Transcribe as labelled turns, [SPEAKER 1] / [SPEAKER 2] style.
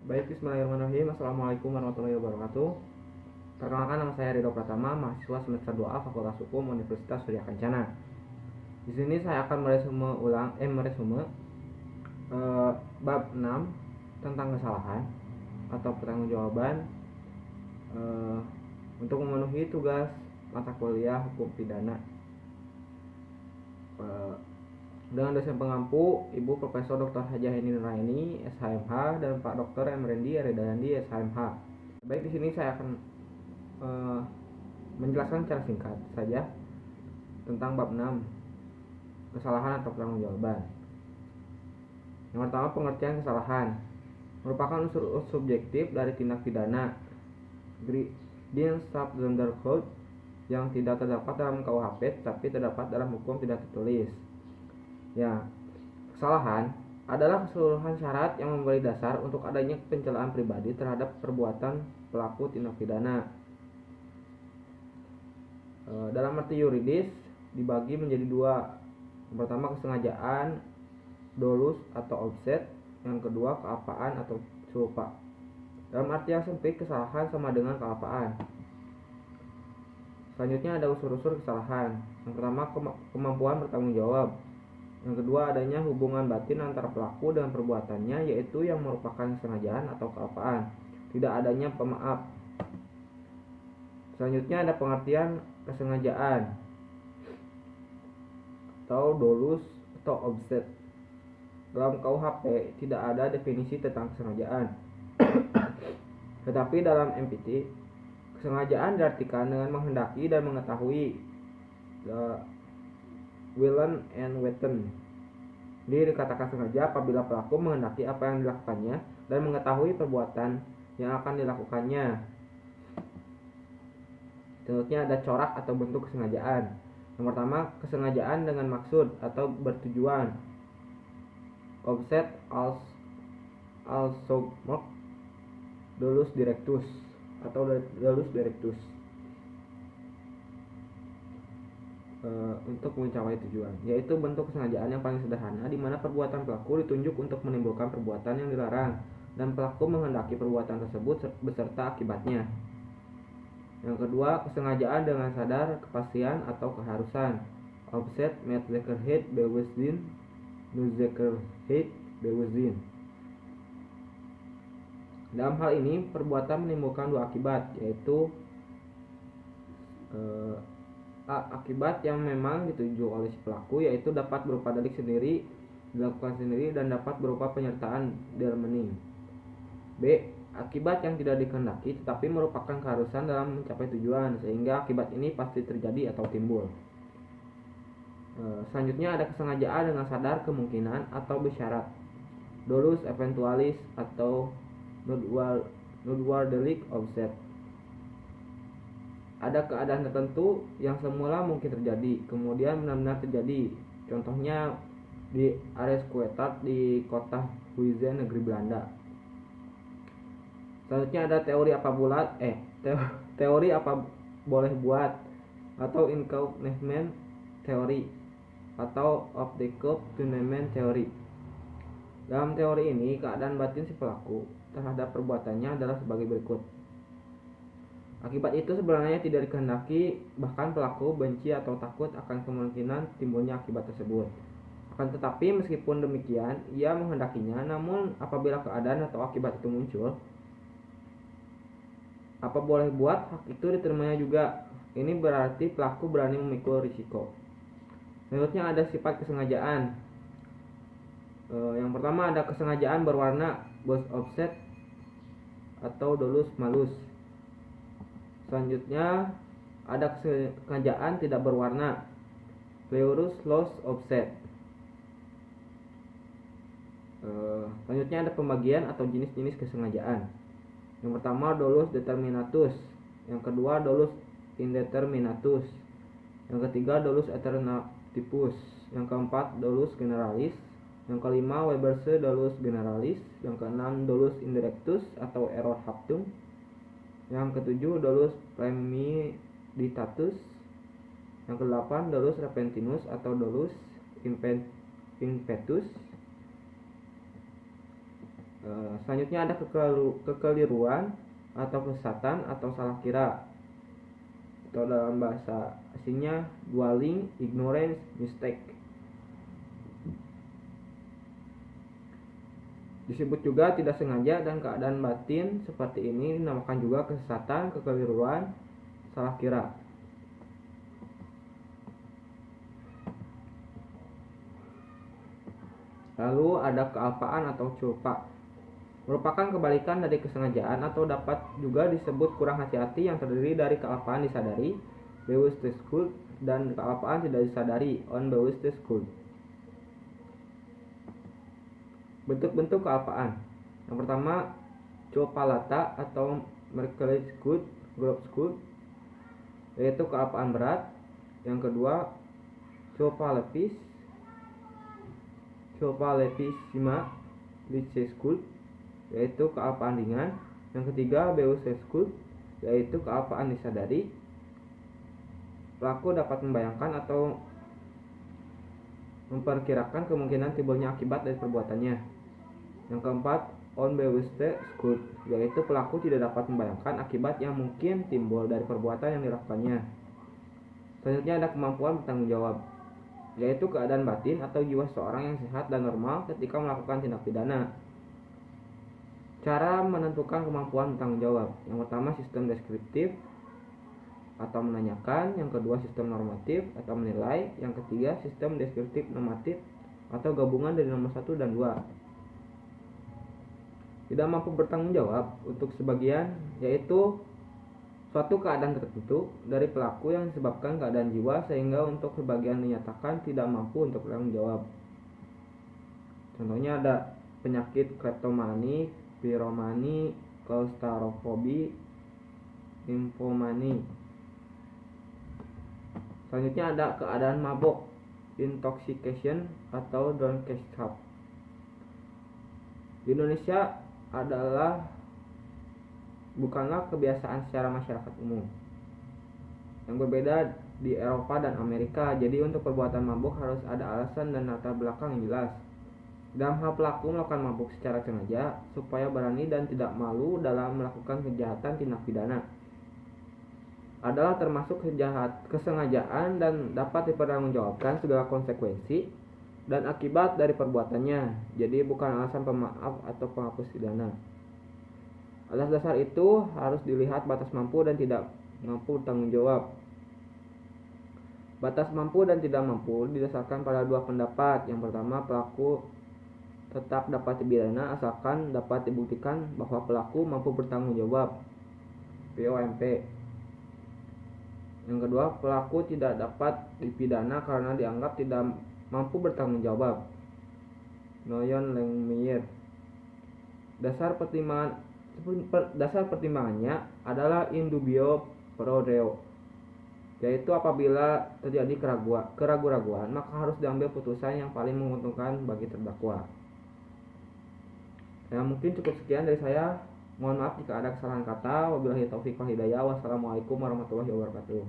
[SPEAKER 1] Baik, bismillahirrahmanirrahim. Assalamualaikum warahmatullahi wabarakatuh. Perkenalkan, nama saya Ridho Pratama, mahasiswa semester 2A Fakultas Hukum Universitas Surya Kencana. Di sini saya akan meresume bab 6 tentang kesalahan atau pertanggungjawaban untuk memenuhi tugas mata kuliah hukum pidana dengan dosen pengampu Ibu Profesor Dr. Hajah Heni Nuraini, SHMH, dan Pak Dr. M. Rendi Aridayandi, SHMH. Baik, di sini saya akan menjelaskan secara singkat saja tentang bab 6 kesalahan atau pertanggungjawaban. Yang pertama, pengertian kesalahan merupakan unsur subjektif dari tindak pidana Green Subgender Code yang tidak terdapat dalam KUHP tapi terdapat dalam hukum tidak tertulis. Ya, kesalahan adalah keseluruhan syarat yang memberi dasar untuk adanya pencelaan pribadi terhadap perbuatan pelaku tindak pidana. Dalam arti yuridis dibagi menjadi dua. Yang pertama, kesengajaan, dolus atau offset. Yang kedua, kealpaan atau serupa. Dalam arti yang sempit, kesalahan sama dengan kealpaan. Selanjutnya ada unsur-unsur kesalahan. Yang pertama, kemampuan bertanggung jawab. Yang kedua, adanya hubungan batin antara pelaku dengan perbuatannya, yaitu yang merupakan kesengajaan atau kealpaan. Tidak adanya pemaaf. Selanjutnya ada pengertian kesengajaan atau dolus atau offset. Dalam KUHP tidak ada definisi tentang kesengajaan. Tetapi dalam MPT, kesengajaan diartikan dengan menghendaki dan mengetahui. Willen and Wetten. Jadi dikatakan sengaja apabila pelaku menghendaki apa yang dilakukannya dan mengetahui perbuatan yang akan dilakukannya. Selanjutnya ada corak atau bentuk kesengajaan. Yang pertama, kesengajaan dengan maksud atau bertujuan. Offset also mark dolus directus atau dolus directus. Untuk mencapai tujuan, yaitu bentuk kesengajaan yang paling sederhana di mana perbuatan pelaku ditunjuk untuk menimbulkan perbuatan yang dilarang dan pelaku menghendaki perbuatan tersebut beserta akibatnya. Yang kedua, kesengajaan dengan sadar, kepastian atau keharusan. Offset met zekerheid bewustzijn, nu zekerheid bewustzijn. Dalam hal ini, perbuatan menimbulkan dua akibat, yaitu akibat yang memang dituju oleh si pelaku, yaitu dapat berupa delik sendiri, dilakukan sendiri, dan dapat berupa penyertaan delmening. B. Akibat yang tidak dikehendaki tetapi merupakan keharusan dalam mencapai tujuan, sehingga akibat ini pasti terjadi atau timbul. Selanjutnya ada kesengajaan dengan sadar kemungkinan atau bersyarat. Dolus eventualis atau noteworthy offset. Ada keadaan tertentu yang semula mungkin terjadi, kemudian benar-benar terjadi. Contohnya di Aresquetat di kota Huizen, negeri Belanda. Selanjutnya ada teori apa boleh buat atau incognizement theory atau of the cognizement theory. Dalam teori ini, keadaan batin si pelaku terhadap perbuatannya adalah sebagai berikut. Akibat itu sebenarnya tidak dikehendaki, bahkan pelaku benci atau takut akan kemungkinan timbulnya akibat tersebut. Akan tetapi meskipun demikian, ia menghendakinya, namun apabila keadaan atau akibat itu muncul, apa boleh buat, hak itu diterimanya juga. Ini berarti pelaku berani memikul risiko. Selanjutnya ada sifat kesengajaan. Yang pertama ada kesengajaan berwarna, both offset atau dolus malus. Selanjutnya ada kesengajaan tidak berwarna, pleurus loss offset. Selanjutnya ada pembagian atau jenis-jenis kesengajaan. Yang pertama dolus determinatus, yang kedua dolus indeterminatus, yang ketiga dolus alternativus, yang keempat dolus generalis, yang kelima Weberse dolus generalis, yang keenam dolus indirectus atau error haptum, yang ketujuh dolus premeditatus, yang kedelapan dolus repentinus atau dolus impetus, Selanjutnya ada kekeliruan atau kesesatan atau salah kira, atau dalam bahasa aslinya dwelling, ignorance, mistake. Disebut juga tidak sengaja, dan keadaan batin seperti ini dinamakan juga kesesatan, kekeliruan, salah kira. Lalu ada kealpaan atau culpa, merupakan kebalikan dari kesengajaan atau dapat juga disebut kurang hati-hati yang terdiri dari kealpaan disadari, bewusste Schuld, dan kealpaan tidak disadari, unbewusste Schuld. Bentuk-bentuk kealpaan. Yang pertama, culpalata atau merklich Schuld, grob Schuld, yaitu kealpaan berat. Yang kedua, culpalepissima, liche Schuld, yaitu kealpaan ringan. Yang ketiga, bewusste Schuld, yaitu kealpaan disadari. Pelaku dapat membayangkan atau memperkirakan kemungkinan timbulnya akibat dari perbuatannya. Yang keempat, unbewusste Schuld, yaitu pelaku tidak dapat membayangkan akibat yang mungkin timbul dari perbuatan yang dilakukannya. Selanjutnya ada kemampuan bertanggung jawab, yaitu keadaan batin atau jiwa seseorang yang sehat dan normal ketika melakukan tindak pidana. Cara menentukan kemampuan bertanggung jawab. Yang pertama, sistem deskriptif atau menanyakan. Yang kedua, sistem normatif atau menilai. Yang ketiga, sistem deskriptif normatif atau gabungan dari nomor 1 dan 2. Tidak mampu bertanggung jawab untuk sebagian, yaitu suatu keadaan tertentu dari pelaku yang disebabkan keadaan jiwa sehingga untuk sebagian dinyatakan tidak mampu untuk bertanggung jawab. Contohnya ada penyakit kleptomani, piromani, klaustrofobia, infomani. Selanjutnya ada keadaan mabok, intoxication atau drunkenness. Di Indonesia bukanlah kebiasaan secara masyarakat umum. Yang berbeda di Eropa dan Amerika. Jadi untuk perbuatan mabuk harus ada alasan dan latar belakang yang jelas. Dalam hal pelaku melakukan mabuk secara sengaja supaya berani dan tidak malu dalam melakukan kejahatan tindak pidana adalah termasuk kesengajaan dan dapat dipertanggungjawabkan segala konsekuensi dan akibat dari perbuatannya. Jadi bukan alasan pemaaf atau penghapus pidana. Atas dasar itu harus dilihat batas mampu dan tidak mampu bertanggung jawab. Batas mampu dan tidak mampu didasarkan pada dua pendapat. Yang pertama, pelaku tetap dapat dipidana asalkan dapat dibuktikan bahwa pelaku mampu bertanggung jawab, POMP. Yang kedua, pelaku tidak dapat dipidana karena dianggap tidak mampu bertanggung jawab, Noyon Lengmeyer. Dasar pertimbangannya adalah in dubio pro reo, yaitu apabila terjadi keraguan-raguan maka harus diambil putusan yang paling menguntungkan bagi terdakwa. Ya, mungkin cukup sekian dari saya. Mohon maaf jika ada kesalahan kata. Wabillahi taufiq wal hidayah. Wassalamualaikum warahmatullahi wabarakatuh.